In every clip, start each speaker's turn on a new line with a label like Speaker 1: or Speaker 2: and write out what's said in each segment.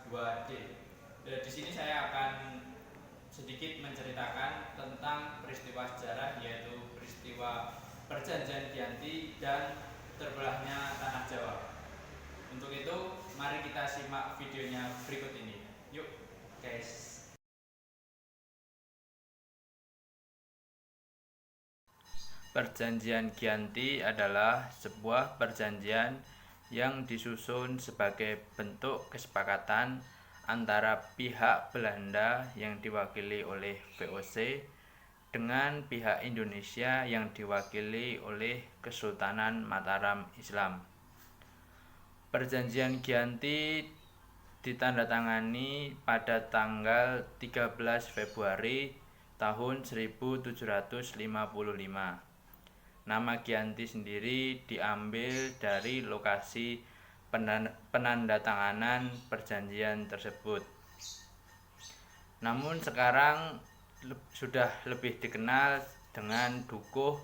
Speaker 1: 2D. Di sini saya akan sedikit menceritakan tentang peristiwa sejarah, yaitu peristiwa Perjanjian Giyanti dan terbelahnya tanah Jawa. Untuk itu, mari kita simak videonya berikut ini. Yuk, guys. Perjanjian Giyanti adalah sebuah perjanjian yang disusun sebagai bentuk kesepakatan antara pihak Belanda yang diwakili oleh VOC dengan pihak Indonesia yang diwakili oleh Kesultanan Mataram Islam. Perjanjian Giyanti ditandatangani pada tanggal 13 Februari tahun 1755. Nama Giyanti sendiri diambil dari lokasi penandatanganan perjanjian tersebut. Namun sekarang sudah lebih dikenal dengan Dukuh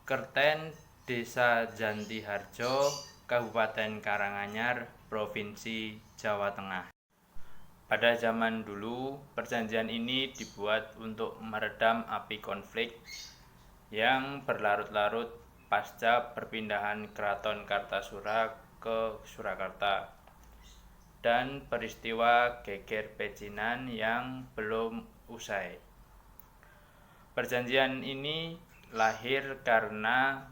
Speaker 1: Kerten, Desa Jantiharjo, Kabupaten Karanganyar, Provinsi Jawa Tengah. Pada zaman dulu, perjanjian ini dibuat untuk meredam api konflik yang berlarut-larut pasca perpindahan Keraton Kartasura ke Surakarta dan peristiwa Geger Pecinan yang belum usai. Perjanjian ini lahir karena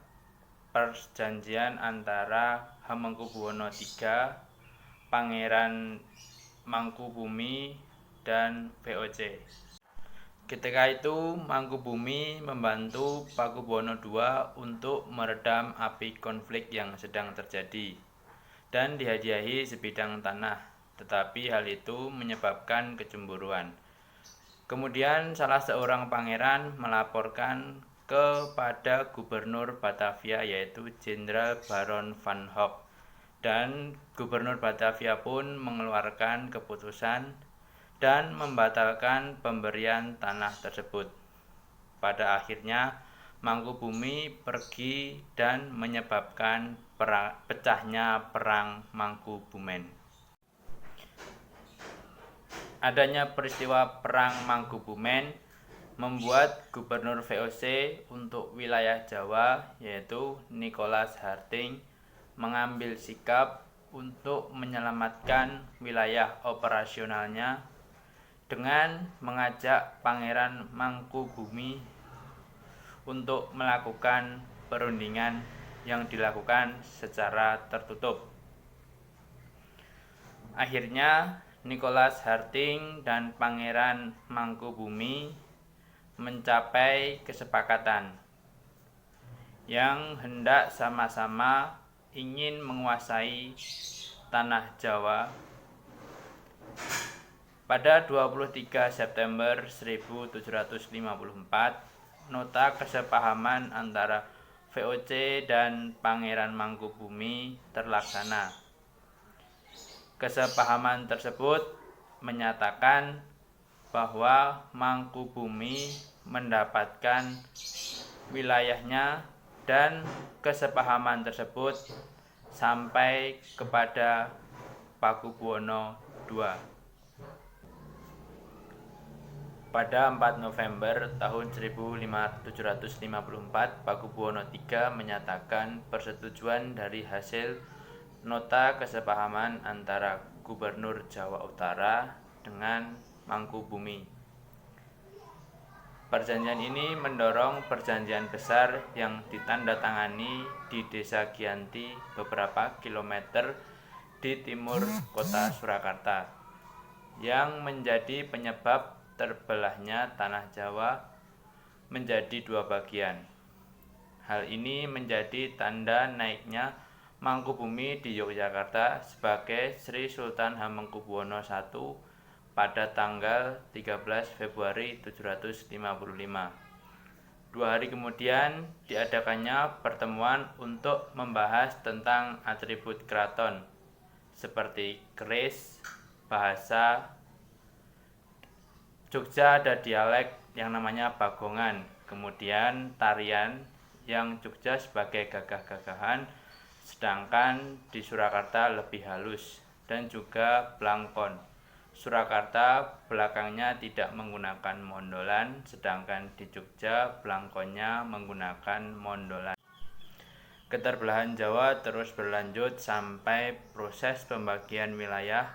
Speaker 1: perjanjian antara Hamengkubuwono III, Pangeran Mangkubumi, dan VOC. Ketika itu, Mangkubumi membantu Pakubuwono II untuk meredam api konflik yang sedang terjadi dan dihadiahi sebidang tanah, tetapi hal itu menyebabkan kecemburuan. Kemudian salah seorang pangeran melaporkan kepada Gubernur Batavia, yaitu Jenderal Baron van Hoek, dan Gubernur Batavia pun mengeluarkan keputusan dan membatalkan pemberian tanah tersebut. Pada akhirnya, Mangkubumi pergi dan menyebabkan pecahnya Perang Mangkubumen. Adanya peristiwa Perang Mangkubumen membuat Gubernur VOC untuk wilayah Jawa, yaitu Nicholas Harting, mengambil sikap untuk menyelamatkan wilayah operasionalnya dengan mengajak Pangeran Mangkubumi untuk melakukan perundingan yang dilakukan secara tertutup. Akhirnya, Nicholas Harting dan Pangeran Mangkubumi mencapai kesepakatan yang hendak sama-sama ingin menguasai tanah Jawa. Pada 23 September 1754, nota kesepahaman antara VOC dan Pangeran Mangkubumi terlaksana. Kesepahaman tersebut menyatakan bahwa Mangkubumi mendapatkan wilayahnya, dan kesepahaman tersebut sampai kepada Pakubuwono II. Pada 4 November tahun 1754, Pakubuwono III menyatakan persetujuan dari hasil nota kesepahaman antara Gubernur Jawa Utara dengan Mangkubumi. Perjanjian ini mendorong perjanjian besar yang ditandatangani di Desa Giyanti beberapa kilometer di timur kota Surakarta, yang menjadi penyebab terbelahnya tanah Jawa menjadi dua bagian. Hal ini menjadi tanda naiknya Mangkubumi di Yogyakarta sebagai Sri Sultan Hamengkubuwono I pada tanggal 13 Februari 1755. 2 hari kemudian diadakannya pertemuan untuk membahas tentang atribut keraton seperti keris, bahasa. Jogja ada dialek yang namanya Bagongan, kemudian tarian yang Jogja sebagai gagah-gagahan, sedangkan di Surakarta lebih halus. dan juga Blangkon. Surakarta belakangnya tidak menggunakan mondolan, sedangkan di Jogja Blangkonnya menggunakan mondolan. Keterbelahan Jawa terus berlanjut sampai proses pembagian wilayah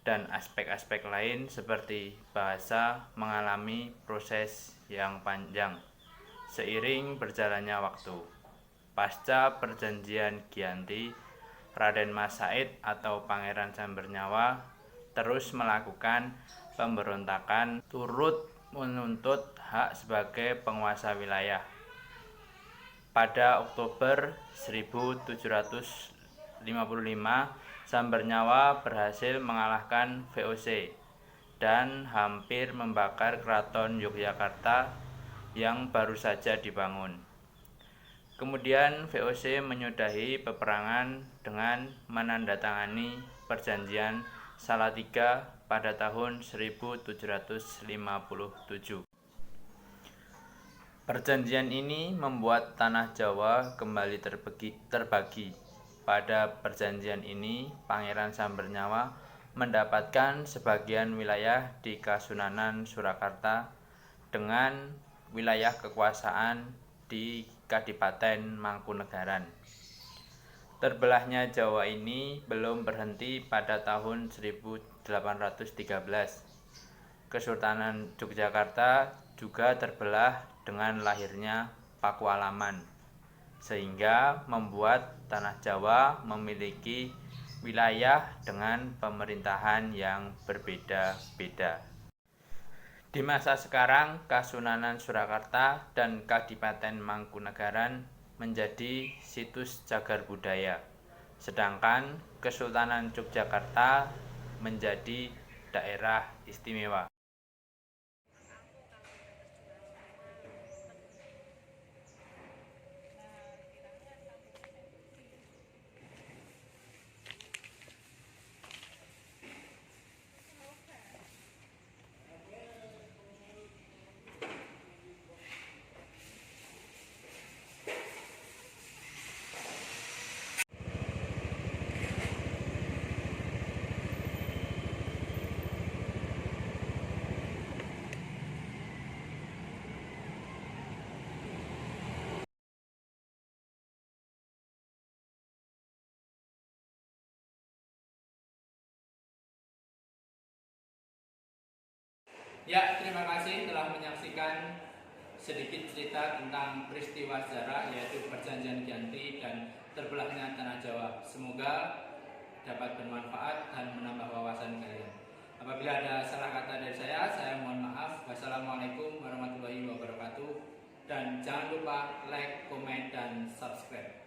Speaker 1: dan aspek-aspek lain seperti bahasa mengalami proses yang panjang seiring berjalannya waktu. Pasca perjanjian Giyanti, Raden Mas Said atau Pangeran Sambernyawa terus melakukan pemberontakan turut menuntut hak sebagai penguasa wilayah. Pada Oktober 1755, Sambernyawa berhasil mengalahkan VOC dan hampir membakar keraton Yogyakarta yang baru saja dibangun. Kemudian VOC menyudahi peperangan dengan menandatangani perjanjian Salatiga pada tahun 1757. Perjanjian ini membuat tanah Jawa kembali terbagi. Pada perjanjian ini, Pangeran Sambernyawa mendapatkan sebagian wilayah di Kasunanan Surakarta dengan wilayah kekuasaan di Kadipaten Mangkunegaran. Terbelahnya Jawa ini belum berhenti pada tahun 1813. Kesultanan Yogyakarta juga terbelah dengan lahirnya Pakualaman, sehingga membuat tanah Jawa memiliki wilayah dengan pemerintahan yang berbeda-beda. Di masa sekarang, Kasunanan Surakarta dan Kadipaten Mangkunegaran menjadi situs cagar budaya, sedangkan Kesultanan Yogyakarta menjadi daerah istimewa. Ya, terima kasih telah menyaksikan sedikit cerita tentang peristiwa sejarah yaitu perjanjian Giyanti dan terbelahnya tanah Jawa. Semoga dapat bermanfaat dan menambah wawasan kalian. Apabila ada salah kata dari saya mohon maaf. Wassalamualaikum warahmatullahi wabarakatuh. Dan jangan lupa like, komen, dan subscribe.